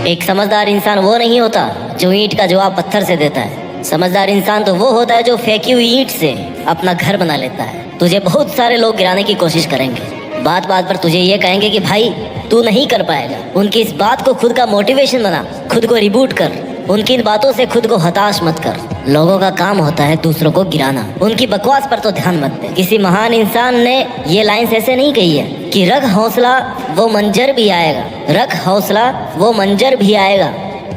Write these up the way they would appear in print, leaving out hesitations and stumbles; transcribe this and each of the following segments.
एक समझदार इंसान वो नहीं होता जो ईंट का जवाब पत्थर से देता है। समझदार इंसान तो वो होता है जो फेंकी हुई ईंट से अपना घर बना लेता है। तुझे बहुत सारे लोग गिराने की कोशिश करेंगे, बात बात पर तुझे ये कहेंगे कि भाई तू नहीं कर पाएगा। उनकी इस बात को खुद का मोटिवेशन बना, खुद को रिबूट कर। उनकी इन बातों से खुद को हताश मत कर। लोगों का काम होता है दूसरों को गिराना, उनकी बकवास पर तो ध्यान मत दे। किसी महान इंसान ने ये लाइन्स ऐसे नहीं कही है कि रख हौसला वो मंजर भी आएगा, रख हौसला वो मंजर भी आएगा,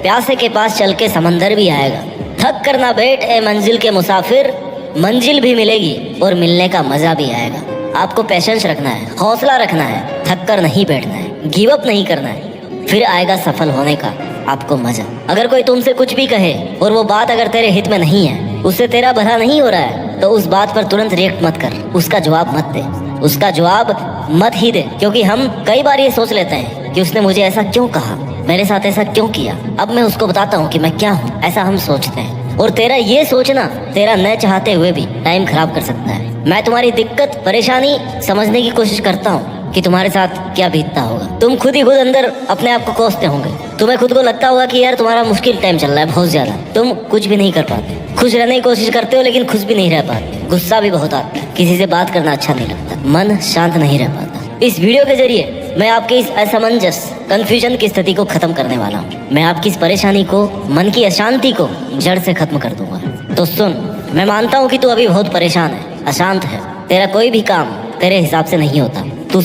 प्यासे के पास चल के समंदर भी आएगा। थक कर ना बैठ ए मंजिल के मुसाफिर, मंजिल भी मिलेगी और मिलने का मजा भी आएगा। आपको पेशेंस रखना है, हौसला रखना है, थक कर नहीं बैठना है, गिव अप नहीं करना है, फिर आएगा सफल होने का आपको मजा। अगर कोई तुमसे कुछ भी कहे और वो बात अगर तेरे हित में नहीं है, उससे तेरा भला नहीं हो रहा है, तो उस बात पर तुरंत रिएक्ट मत कर, उसका जवाब मत दे, उसका जवाब मत ही दे। क्योंकि हम कई बार ये सोच लेते हैं कि उसने मुझे ऐसा क्यों कहा, मेरे साथ ऐसा क्यों किया, अब मैं उसको बताता हूँ कि मैं क्या हूँ, ऐसा हम सोचते हैं। और तेरा ये सोचना तेरा न चाहते हुए भी टाइम खराब कर सकता है। मैं तुम्हारी दिक्कत परेशानी समझने की कोशिश करता हूँ कि तुम्हारे साथ क्या बीतता होगा। तुम खुद ही खुद अंदर अपने आप को कोसते होंगे। तुम्हें खुद को लगता होगा कि यार तुम्हारा मुश्किल टाइम चल रहा है बहुत ज्यादा, तुम कुछ भी नहीं कर पाते, खुश रहने की कोशिश करते हो लेकिन खुश भी नहीं रह पाते, गुस्सा भी बहुत आता है, किसी से बात करना अच्छा नहीं लगता, मन शांत नहीं रह पाता। इस वीडियो के जरिए मैं आपके इस असमंजस कंफ्यूजन की स्थिति को खत्म करने वाला हूँ। मैं आपकी इस परेशानी को, मन की अशांति को जड़ से खत्म कर दूंगा। तो सुन, मैं मानता हूँ कि तू अभी बहुत परेशान है, अशांत है, तेरा कोई भी काम तेरे हिसाब से नहीं होता। तू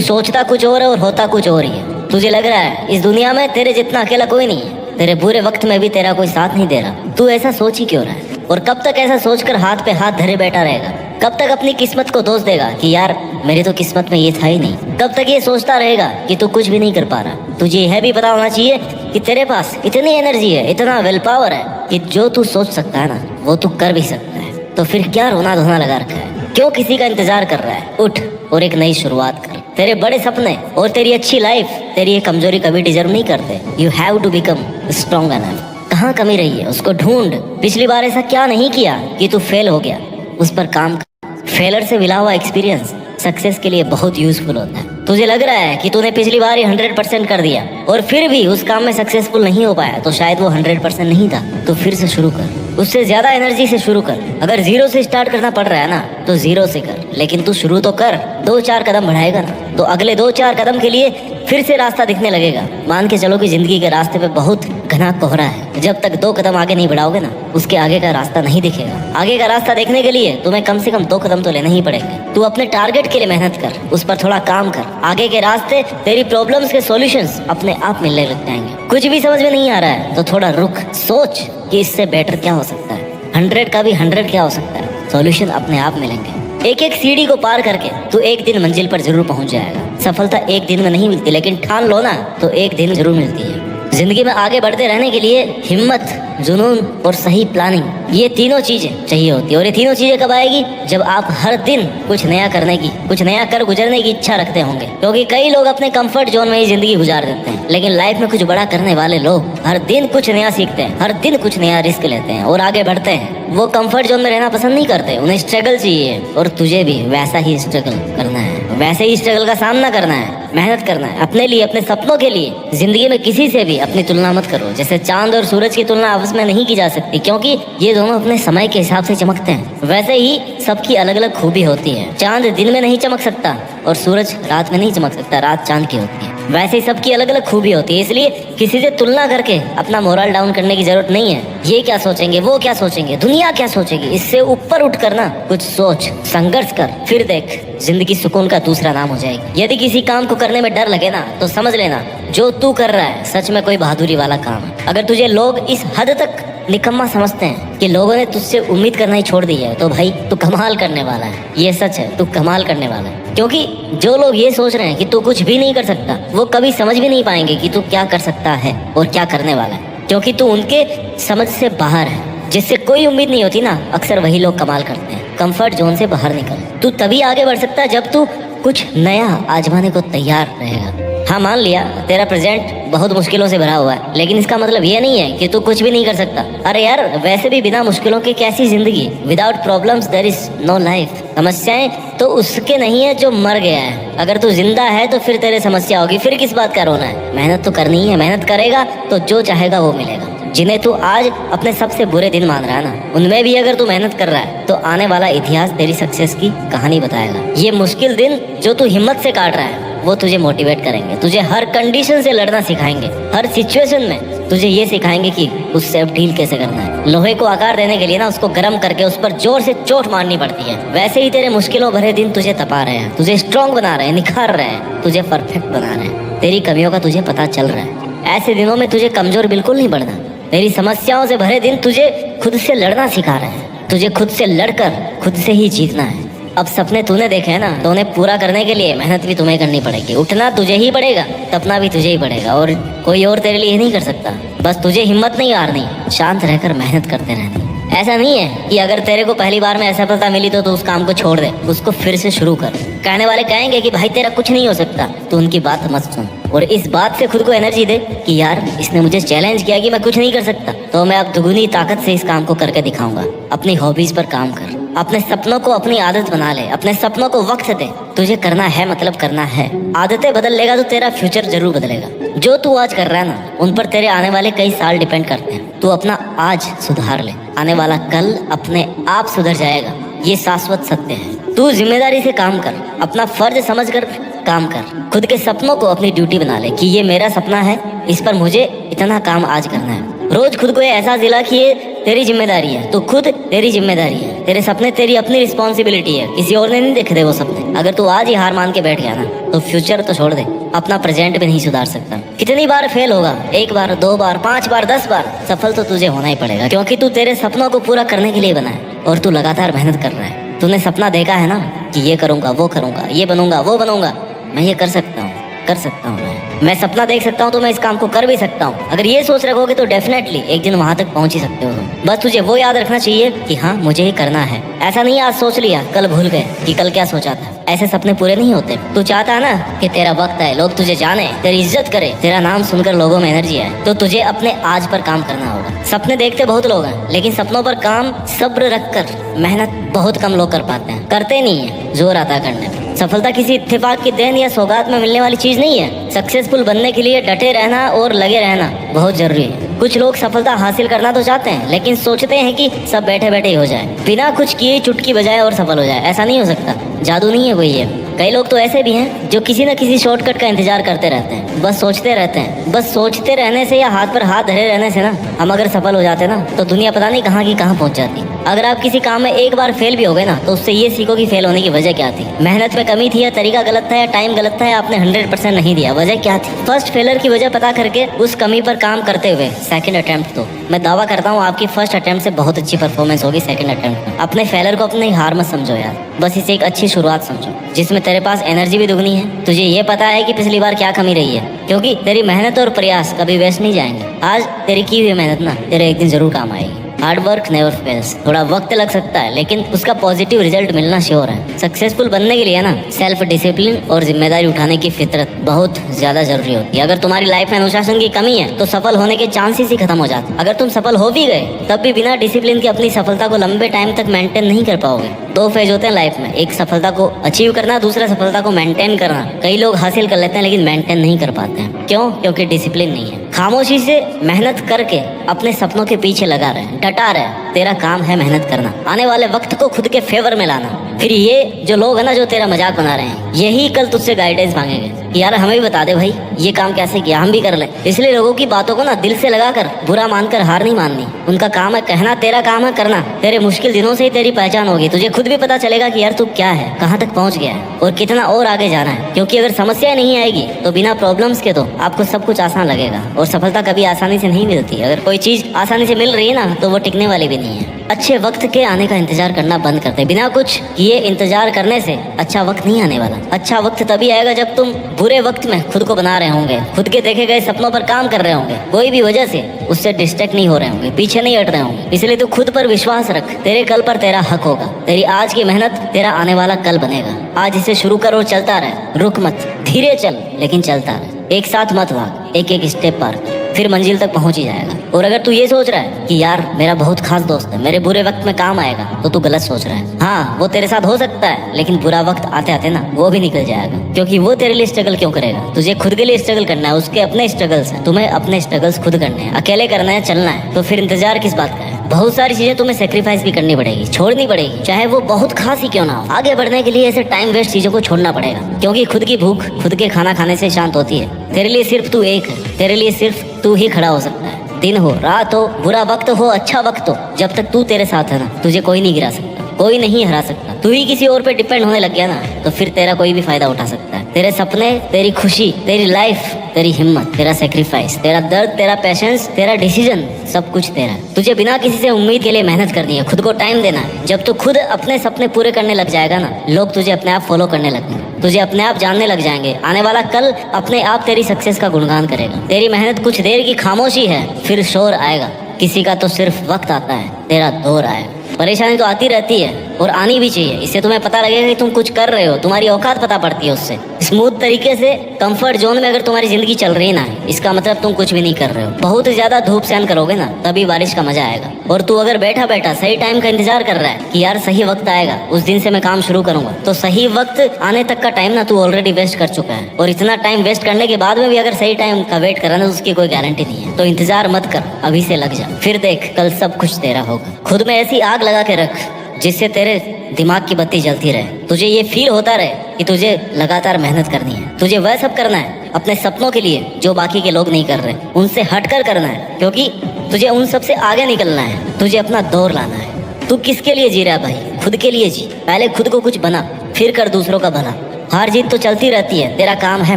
सोचता कुछ और है और होता कुछ और ही है। तुझे लग रहा है इस दुनिया में तेरे जितना अकेला कोई नहीं है, तेरे बुरे वक्त में भी तेरा कोई साथ नहीं दे रहा। तू ऐसा सोच ही क्यों रहा है? और कब तक ऐसा सोचकर हाथ पे हाथ धरे बैठा रहेगा? कब तक अपनी किस्मत को दोष देगा कि यार मेरी तो किस्मत में ये था ही नहीं? कब तक ये सोचता रहेगा कि तू कुछ भी नहीं कर पा रहा? तुझे यह भी पता होना चाहिए कि तेरे पास इतनी एनर्जी है, इतना विल पावर है कि जो तू सोच सकता है ना, वो तू कर भी सकता है। तो फिर क्या रोना धोना लगा रखा है? क्यों किसी का इंतजार कर रहा है? उठ और एक नई शुरुआत कर। तेरे बड़े सपने और तेरी अच्छी लाइफ तेरी ये कमजोरी कभी डिजर्व नहीं करते। You have to become strong enough. कहाँ कमी रही है उसको ढूंढ। पिछली बार ऐसा क्या नहीं किया कि तू फेल हो गया, उस पर काम कर। फेलर से मिला हुआ एक्सपीरियंस सक्सेस के लिए बहुत यूजफुल होता है। तुझे लग रहा है कि तूने पिछली बार ही 100% कर दिया और फिर भी उस काम में सक्सेसफुल नहीं हो पाया, तो शायद वो 100% नहीं था। तो फिर से शुरू कर, उससे ज्यादा एनर्जी से शुरू कर। अगर 0 से स्टार्ट करना पड़ रहा है ना, तो 0 से कर, लेकिन तू शुरू तो कर। 2-4 कदम बढ़ाएगा ना, तो अगले 2-4 कदम के लिए फिर से रास्ता दिखने लगेगा। मान के चलो कि जिंदगी के रास्ते पे बहुत घना कोहरा है। जब तक 2 कदम आगे नहीं बढ़ाओगे ना, उसके आगे का रास्ता नहीं दिखेगा। आगे का रास्ता देखने के लिए तुम्हें कम से कम 2 कदम तो लेने ही पड़ेंगे। तू अपने टारगेट के लिए मेहनत कर, उस पर थोड़ा काम कर। आगे के रास्ते, तेरी प्रॉब्लम्स के सॉल्यूशंस अपने आप मिलने लग जाएंगे। कुछ भी समझ में नहीं आ रहा है तो थोड़ा रुक, सोच कि इससे बेटर क्या हो सकता है, 100 का भी 100 क्या हो सकता है। सॉल्यूशन अपने आप मिलेंगे। एक एक सीढ़ी को पार करके तू एक दिन मंजिल पर जरूर पहुंच जाएगा। सफलता एक दिन में नहीं मिलती, लेकिन ठान लो ना तो एक दिन जरूर मिलती है। जिंदगी में आगे बढ़ते रहने के लिए हिम्मत, जुनून और सही प्लानिंग, ये तीनों चीजें चाहिए होती है। और ये तीनों चीजें कब आएगी? जब आप हर दिन कुछ नया करने की, कुछ नया कर गुजरने की इच्छा रखते होंगे। क्योंकि कई लोग अपने कंफर्ट जोन में ही जिंदगी गुजार देते हैं, लेकिन लाइफ में कुछ बड़ा करने वाले लोग हर दिन कुछ नया सीखते हैं, हर दिन कुछ नया रिस्क लेते हैं और आगे बढ़ते हैं। वो कंफर्ट जोन में रहना पसंद नहीं करते, उन्हें स्ट्रगल चाहिए। और तुझे भी वैसा ही स्ट्रगल करना है, वैसे ही स्ट्रगल का सामना करना है, मेहनत करना है अपने लिए, अपने सपनों के लिए। जिंदगी में किसी से भी अपनी तुलना मत करो। जैसे चांद और सूरज की तुलना आपस में नहीं की जा सकती, क्योंकि ये दोनों अपने समय के हिसाब से चमकते हैं। वैसे ही सबकी अलग अलग खूबी होती है। चांद दिन में नहीं चमक सकता और सूरज रात में नहीं चमक सकता, रात चांद की होती है। वैसे ही सबकी अलग अलग खूबी होती है। इसलिए किसी से तुलना करके अपना मोरल डाउन करने की जरूरत नहीं है। ये क्या सोचेंगे, वो क्या सोचेंगे, दुनिया क्या सोचेगी, इससे ऊपर उठ कर ना कुछ सोच, संघर्ष कर, फिर देख जिंदगी सुकून का दूसरा नाम हो जाएगी। यदि किसी काम को करने में डर लगे ना, तो समझ लेना जो तू कर रहा है सच में कोई बहादुरी वाला काम है। अगर तुझे लोग इस हद तक निकम्मा समझते हैं कि लोगों ने तुझसे उम्मीद करना ही छोड़ दी है, तो भाई तू कमाल करने वाला है। ये सच है, तू कमाल करने वाला है। क्योंकि जो लोग ये सोच रहे हैं कि तू कुछ भी नहीं कर सकता, वो कभी समझ भी नहीं पाएंगे कि तू क्या कर सकता है और क्या करने वाला है। क्योंकि तू उनके समझ से बाहर है। जिससे कोई उम्मीद नहीं होती ना, अक्सर वही लोग कमाल करते हैं। कंफर्ट जोन से बाहर निकल। तू तभी आगे बढ़ सकता है जब तू कुछ नया आजमाने को तैयार रहेगा। हाँ, मान लिया तेरा प्रेजेंट बहुत मुश्किलों से भरा हुआ है, लेकिन इसका मतलब ये नहीं है कि तू कुछ भी नहीं कर सकता। अरे यार, वैसे भी बिना मुश्किलों के कैसी जिंदगी? Without problems there is no life. समस्याएं तो उसके नहीं है जो मर गया है। अगर तू जिंदा है तो फिर तेरे समस्या होगी, फिर किस बात का रोना है? मेहनत तो करनी ही है, मेहनत करेगा तो जो चाहेगा वो मिलेगा। जिन्हें तू आज अपने सबसे बुरे दिन मान रहा है ना, उनमें भी अगर तू मेहनत कर रहा है तो आने वाला इतिहास तेरी सक्सेस की कहानी बताएगा। ये मुश्किल दिन जो तू हिम्मत से काट रहा है वो तुझे मोटिवेट करेंगे, तुझे हर कंडीशन से लड़ना सिखाएंगे, हर सिचुएशन में तुझे ये सिखाएंगे कि उससे अब डील कैसे करना है। लोहे को आकार देने के लिए ना उसको गर्म करके उस पर जोर से चोट मारनी पड़ती है। वैसे ही तेरे मुश्किलों भरे दिन तुझे तपा रहे हैं, तुझे स्ट्रॉन्ग बना रहे हैं, निखार रहे हैं, तुझे परफेक्ट बना रहे हैं। तेरी कमियों का तुझे पता चल रहा है। ऐसे दिनों में तुझे कमजोर बिल्कुल नहीं बढ़ना। तेरी समस्याओं से भरे दिन तुझे खुद से लड़ना सिखा रहे हैं। तुझे खुद से लड़कर खुद से ही जीतना है। अब सपने तूने देखे हैं ना, तो उन्हें पूरा करने के लिए मेहनत भी तुम्हें करनी पड़ेगी। उठना तुझे ही पड़ेगा, सपना भी तुझे ही पड़ेगा, और कोई और तेरे लिए नहीं कर सकता। बस तुझे हिम्मत नहीं हारनी, शांत रहकर मेहनत करते रहनी। ऐसा नहीं है कि अगर तेरे को पहली बार में असफलता मिली तो तू उस काम को छोड़ दे, उसको फिर से शुरू कर। कहने वाले कहेंगे कि भाई तेरा कुछ नहीं हो सकता, तो उनकी बात मत सुन और इस बात से खुद को एनर्जी दे कि यार इसने मुझे चैलेंज किया कि मैं कुछ नहीं कर सकता, तो मैं अब दुगुनी ताकत से इस काम को करके दिखाऊंगा। अपनी हॉबीज पर काम कर, अपने सपनों को अपनी आदत बना ले, अपने सपनों को वक्त दे। तुझे करना है मतलब करना है। आदतें बदल लेगा तो तेरा फ्यूचर जरूर बदलेगा। जो तू आज कर रहा है ना, उन पर तेरे आने वाले कई साल डिपेंड करते हैं। तू अपना आज सुधार ले, आने वाला कल अपने आप सुधर जाएगा। ये शाश्वत सत्य है। तू जिम्मेदारी से काम कर, अपना फर्ज समझकर काम कर। खुद के सपनों को अपनी ड्यूटी बना ले कि ये मेरा सपना है, इस पर मुझे इतना काम आज करना है। रोज खुद को ये एहसास दिला कि ये तेरी जिम्मेदारी है, तो खुद तेरी जिम्मेदारी है। तेरे सपने तेरी अपनी रिस्पॉन्सिबिलिटी है, किसी और ने नहीं देखे थे वो सपने। अगर तू आज ही हार मान के बैठ गया ना, तो फ्यूचर तो छोड़ दे, अपना प्रेजेंट भी नहीं सुधार सकता। कितनी बार फेल होगा? 1 बार, 2 बार, 5 बार, 10 बार, सफल तो तुझे होना ही पड़ेगा, क्योंकि तू तेरे सपनों को पूरा करने के लिए बना है और तू लगातार मेहनत कर रहा है। तूने सपना देखा है ना कि ये करूंगा, वो करूंगा, ये बनूंगा, वो बनूंगा, मैं ये कर सकता हूँ, कर सकता हूँ। मैं सपना देख सकता हूँ तो मैं इस काम को कर भी सकता हूँ। अगर ये सोच रखोगे तो डेफिनेटली एक दिन वहां तक पहुंच ही सकते हो। बस तुझे वो याद रखना चाहिए कि हाँ मुझे ये करना है। ऐसा नहीं आज सोच लिया कल भूल गए कि कल क्या सोचा था। ऐसे सपने पूरे नहीं होते। तू चाहता है ना कि तेरा वक्त है, लोग तुझे जाने, तेरी इज्जत करे, तेरा नाम सुनकर लोगों में एनर्जी आए, तो तुझे अपने आज पर काम करना होगा। सपने देखते बहुत लोग हैं, लेकिन सपनों पर काम सब्र रखकर मेहनत बहुत कम लोग कर पाते हैं। करते नहीं है, जोर आता है करने में। सफलता किसी इत्तेफाक की देन या सौगात में मिलने वाली चीज नहीं है। सक्सेसफुल बनने के लिए डटे रहना और लगे रहना बहुत जरूरी है। कुछ लोग सफलता हासिल करना तो चाहते हैं, लेकिन सोचते हैं कि सब बैठे बैठे ही हो जाए, बिना कुछ किए चुटकी बजाए और सफल हो जाए। ऐसा नहीं हो सकता, जादू नहीं है कोई ये। कई लोग तो ऐसे भी हैं जो किसी न किसी शॉर्टकट का इंतजार करते रहते हैं, बस सोचते रहते हैं। बस सोचते रहने से या हाथ पर हाथ धरे रहने से ना, हम अगर सफल हो जाते ना, तो दुनिया पता नहीं कहाँ की कहाँ पहुंच जाती। अगर आप किसी काम में एक बार फेल भी हो गए ना, तो उससे ये सीखो कि फेल होने की वजह क्या थी। मेहनत में कमी थी, या तरीका गलत था, या टाइम गलत था, या आपने 100% नहीं दिया। वजह क्या थी? फर्स्ट फेलर की वजह पता करके उस कमी पर काम करते हुए सेकंड अटेम्प्ट तो मैं दावा करता हूँ आपकी फर्स्ट अटेम्प्ट से बहुत अच्छी परफॉर्मेंस होगी सेकंड अटेम्प्ट में। अपने फेलर को अपनी हार मत समझो यार, बस इसे एक अच्छी शुरुआत समझो, जिसमें तेरे पास एनर्जी भी दुगनी है। तुझे ये पता है कि पिछली बार क्या कमी रही है, क्योंकि तेरी मेहनत और प्रयास कभी वेस्ट नहीं जाएंगे। आज तेरी की हुई मेहनत ना तेरे एक दिन जरूर काम आएगी। Hard work never fails. थोड़ा वक्त लग सकता है, लेकिन उसका पॉजिटिव रिजल्ट मिलना श्योर है। सक्सेसफुल बनने के लिए ना सेल्फ डिसिप्लिन और जिम्मेदारी उठाने की फितरत बहुत ज्यादा जरूरी होती है। अगर तुम्हारी लाइफ में अनुशासन की कमी है तो सफल होने के चांसेस ही खत्म हो जाते हैं। अगर तुम सफल हो भी गए तब भी बिना डिसिप्लिन के अपनी सफलता को लंबे टाइम तक मेंटेन नहीं कर पाओगे। 2 फेज होते हैं लाइफ में, एक सफलता को अचीव करना, दूसरा सफलता को मेंटेन करना। कई लोग हासिल कर लेते हैं लेकिन मेंटेन नहीं कर पाते हैं। क्यों? क्योंकि डिसिप्लिन नहीं है। खामोशी से मेहनत करके अपने सपनों के पीछे लगा रहे, डटा रहे। तेरा काम है मेहनत करना, आने वाले वक्त को खुद के फेवर में लाना। फिर ये जो लोग है ना जो तेरा मजाक बना रहे हैं, यही कल तुझसे गाइडेंस मांगेंगे कि यार हमें भी बता दे भाई ये काम कैसे किया, हम भी कर लें। इसलिए लोगों की बातों को ना दिल से लगाकर बुरा मानकर हार नहीं माननी। उनका काम है कहना, तेरा काम है करना। तेरे मुश्किल दिनों से ही तेरी पहचान होगी। तुझे खुद भी पता चलेगा कि यार तू क्या है, कहाँ तक पहुँच गया है और कितना और आगे जाना है। क्योंकि अगर समस्या नहीं आएगी तो बिना प्रॉब्लम्स के तो आपको सब कुछ आसान लगेगा। और सफलता कभी आसानी से नहीं मिलती। अगर कोई चीज आसानी से मिल रही है ना तो वो टिकने वाली भी नहीं है। अच्छे वक्त के आने का इंतजार करना बंद कर दे। बिना कुछ किए इंतजार करने से अच्छा वक्त नहीं आने वाला। अच्छा वक्त तभी आएगा जब तुम बुरे वक्त में खुद को बना रहे होंगे, खुद के देखे गए सपनों पर काम कर रहे होंगे, कोई भी वजह से उससे डिस्ट्रैक्ट नहीं हो रहे होंगे, पीछे नहीं हट रहे होंगे। इसलिए तू खुद पर विश्वास रख, तेरे कल पर तेरा हक होगा। तेरी आज की मेहनत तेरा आने वाला कल बनेगा। आज इसे शुरू कर और चलता रहे, रुक मत, धीरे चल लेकिन चलता रहे। एक साथ मत भाग, एक एक स्टेप पार कर, फिर मंजिल तक पहुंच ही जाएगा। और अगर तू ये सोच रहा है कि यार मेरा बहुत खास दोस्त है, मेरे बुरे वक्त में काम आएगा, तो तू गलत सोच रहा है। हाँ, वो तेरे साथ हो सकता है, लेकिन बुरा वक्त आते आते ना वो भी निकल जाएगा। क्योंकि वो तेरे लिए स्ट्रगल क्यों करेगा? तुझे खुद के लिए स्ट्रगल करना है, उसके अपने स्ट्रगल्स हैं। तुम्हें अपने स्ट्रगल्स खुद करने हैं, अकेले करना है, चलना है। तो फिर इंतजार किस बात का है? बहुत सारी चीजें तुम्हें सेक्रीफाइस भी करनी पड़ेगी, छोड़नी पड़ेगी, चाहे वो बहुत खास ही क्यों ना हो। आगे बढ़ने के लिए ऐसे टाइम वेस्ट चीजों को छोड़ना पड़ेगा, क्योंकि खुद की भूख खुद के खाना खाने से शांत होती है। तेरे लिए सिर्फ तू एक है, तेरे लिए सिर्फ तू ही खड़ा हो सकता है। दिन हो, रात हो, बुरा वक्त हो, अच्छा वक्त हो, जब तक तू तेरे साथ है ना, तुझे कोई नहीं गिरा सकता, कोई नहीं हरा सकता। तू ही किसी और पे डिपेंड होने लग गया ना, तो फिर तेरा कोई भी फायदा उठा सकता है। तेरे सपने, तेरी खुशी, तेरी लाइफ, तेरी हिम्मत, तेरा सेक्रीफाइस, तेरा दर्द, तेरा पेशेंस, तेरा डिसीजन, सब कुछ तेरा है। तुझे बिना किसी से उम्मीद के लिए मेहनत करनी है, खुद को टाइम देना है। जब तू खुद अपने सपने पूरे करने लग जाएगा ना, लोग तुझे अपने आप फॉलो करने लगेंगे, तुझे अपने आप जानने लग जाएंगे। आने वाला कल अपने आप तेरी सक्सेस का गुणगान करेगा। तेरी मेहनत कुछ देर की खामोशी है, फिर शोर आएगा। किसी का तो सिर्फ वक्त आता है, तेरा दौर आएगा। परेशानी तो आती रहती है और आनी भी चाहिए। इससे तुम्हें पता लगेगा कि तुम कुछ कर रहे हो, तुम्हारी औकात पता पड़ती है उससे। स्मूथ तरीके से कंफर्ट जोन में अगर तुम्हारी जिंदगी चल रही ना, इसका मतलब तुम कुछ भी नहीं कर रहे हो। बहुत ज्यादा धूप सहन करोगे ना, तभी बारिश का मजा आएगा। और तू अगर बैठा बैठा सही टाइम का इंतजार कर रहा है कि यार सही वक्त आएगा, उस दिन से मैं काम शुरू करूंगा, तो सही वक्त आने तक का टाइम ना तू ऑलरेडी वेस्ट कर चुका है। और इतना टाइम वेस्ट करने के बाद में भी अगर सही टाइम का वेट कर रहा है, तो उसकी कोई गारंटी नहीं है। तो इंतजार मत कर, अभी से लग जा, फिर देख कल सब कुछ तेरा होगा। खुद में ऐसी आग लगा के रख जिससे तेरे दिमाग की बत्ती जलती रहे, तुझे ये फील होता रहे कि तुझे लगातार मेहनत करनी है। तुझे वह सब करना है अपने सपनों के लिए जो बाकी के लोग नहीं कर रहे, उनसे हटकर करना है, क्योंकि तुझे उन सब से आगे निकलना है। तुझे अपना दौर लाना है। तू किसके लिए जी रहा है भाई? खुद के लिए जी। पहले खुद को कुछ बना, फिर कर दूसरों का भला। हार जीत तो चलती रहती है, तेरा काम है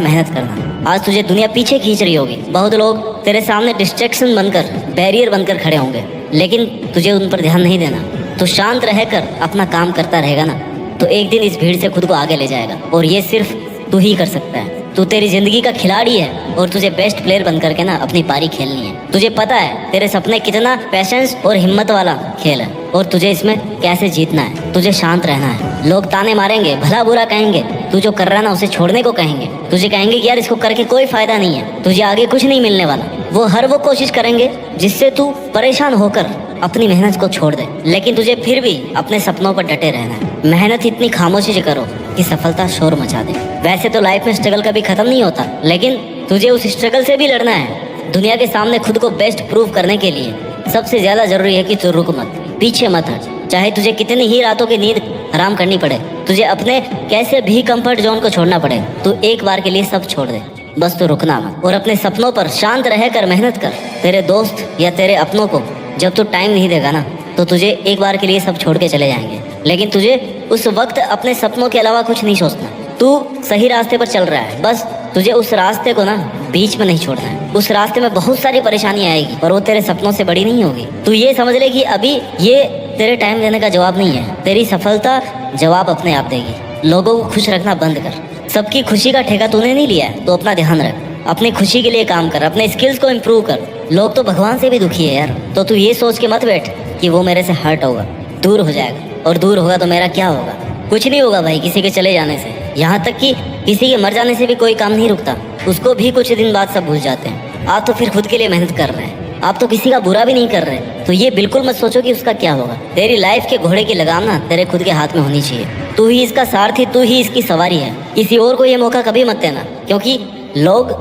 मेहनत करना। आज तुझे दुनिया पीछे खींच रही होगी, बहुत लोग तेरे सामने डिस्ट्रैक्शन बनकर, बैरियर बनकर खड़े होंगे, लेकिन तुझे उन पर ध्यान नहीं देना। तो शांत रहकर अपना काम करता रहेगा ना, तो एक दिन इस भीड़ से खुद को आगे ले जाएगा। और ये सिर्फ तू ही कर सकता है। तू तेरी जिंदगी का खिलाड़ी है और तुझे बेस्ट प्लेयर बन करके ना अपनी पारी खेलनी है। तुझे पता है तेरे सपने कितना पैशंस और हिम्मत वाला खेल है, और तुझे इसमें कैसे जीतना है। तुझे शांत रहना है। लोग ताने मारेंगे, भला बुरा कहेंगे, तू जो कर रहा है ना उसे छोड़ने को कहेंगे। तुझे कहेंगे कि यार इसको करके कोई फायदा नहीं है, तुझे आगे कुछ नहीं मिलने वाला। वो कोशिश करेंगे जिससे तू परेशान होकर अपनी मेहनत को छोड़ दे, लेकिन तुझे फिर भी अपने सपनों पर डटे रहना है। मेहनत इतनी खामोशी से करो कि सफलता शोर मचा दे। वैसे तो लाइफ में स्ट्रगल कभी खत्म नहीं होता, लेकिन तुझे उस स्ट्रगल से भी लड़ना है। दुनिया के सामने खुद को बेस्ट प्रूव करने के लिए सबसे ज्यादा जरूरी है कि तू रुक मत, पीछे मत हट। चाहे तुझे कितनी ही रातों की नींद हराम करनी पड़े, तुझे अपने कैसे भी कंफर्ट जोन को छोड़ना पड़े, तू एक बार के लिए सब छोड़ दे। बस तू रुकना मत और अपने सपनों पर शांत रहकर मेहनत कर। तेरे दोस्त या तेरे अपनों को जब तू टाइम नहीं देगा ना, तो तुझे एक बार के लिए सब छोड़ के चले जाएंगे। लेकिन तुझे उस वक्त अपने सपनों के अलावा कुछ नहीं सोचना। तू सही रास्ते पर चल रहा है, बस तुझे उस रास्ते को ना बीच में नहीं छोड़ना है। उस रास्ते में बहुत सारी परेशानी आएगी, पर वो तेरे सपनों से बड़ी नहीं होगी। तू ये समझ ले कि अभी ये तेरे टाइम देने का जवाब नहीं है, तेरी सफलता जवाब अपने आप देगी। लोगों को खुश रखना बंद कर। सबकी खुशी का ठेका तूने नहीं लिया है, तो अपना ध्यान रख। अपनी खुशी के लिए काम कर, अपने स्किल्स को इम्प्रूव कर। लोग तो भगवान से भी दुखी है यार, तो तू ये सोच के मत बैठ कि वो मेरे से हर्ट होगा, दूर हो जाएगा। और दूर होगा तो मेरा क्या होगा? कुछ नहीं होगा भाई किसी के चले जाने से। यहाँ तक कि किसी के मर जाने से भी कोई काम नहीं रुकता, उसको भी कुछ दिन बाद सब भूल जाते हैं। आप तो फिर खुद के लिए मेहनत कर रहे हैं, आप तो किसी का बुरा भी नहीं कर रहे, तो ये बिल्कुल मत सोचो कि उसका क्या होगा। तेरी लाइफ के घोड़े की लगाम ना तेरे खुद के हाथ में होनी चाहिए। तू ही इसका सारथी, तू ही इसकी सवारी है। किसी और को ये मौका कभी मत देना, क्योंकि लोग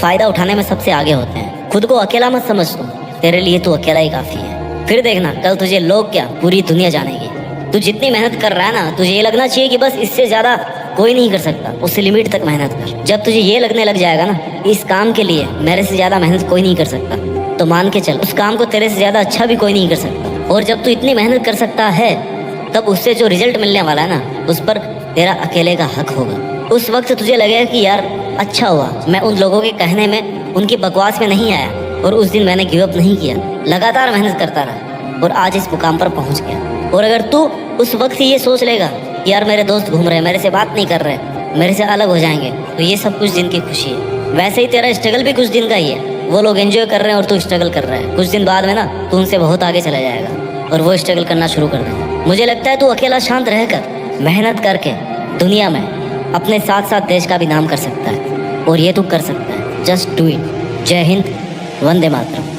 फायदा उठाने में सबसे आगे होते हैं। खुद को अकेला मत समझ तू, तेरे लिए तू अकेला ही काफी है। फिर देखना कल तुझे लोग क्या, पूरी दुनिया जानेगी। तू जितनी मेहनत कर रहा है ना, तुझे ये लगना चाहिए कि बस इससे ज्यादा कोई नहीं कर सकता, उससे लिमिट तक मेहनत कर। जब तुझे ये लगने लग जाएगा ना इस काम के लिए मेरे से ज्यादा मेहनत कोई नहीं कर सकता, तो मान के चल उस काम को तेरे से ज्यादा अच्छा भी कोई नहीं कर सकता। और जब तू इतनी मेहनत कर सकता है, तब उससे जो रिजल्ट मिलने वाला है ना, उस पर तेरा अकेले का हक होगा। उस वक्त तुझे लगेगा कि यार अच्छा हुआ मैं उन लोगों के कहने में, उनकी बकवास में नहीं आया, और उस दिन मैंने गिव अप नहीं किया, लगातार मेहनत करता रहा। और आज इस मुकाम पर पहुंच गया। और अगर तू उस वक्त ये सोच लेगा कि यार मेरे दोस्त घूम रहे हैं, मेरे से बात नहीं कर रहे, मेरे से अलग हो जाएंगे, तो ये सब कुछ दिन की खुशी है। वैसे ही तेरा स्ट्रगल भी कुछ दिन का ही है। वो लोग एंजॉय कर रहे हैं और तू स्ट्रगल कर रहा है। कुछ दिन बाद में ना तू उनसे बहुत आगे चला जाएगा और वो स्ट्रगल करना शुरू कर देगा। मुझे लगता है तू अकेला शांत रहकर मेहनत करके दुनिया में अपने साथ साथ देश का भी नाम कर सकता है, और ये तू कर सकता है। Just do it. जय हिंद, वंदे मातरम।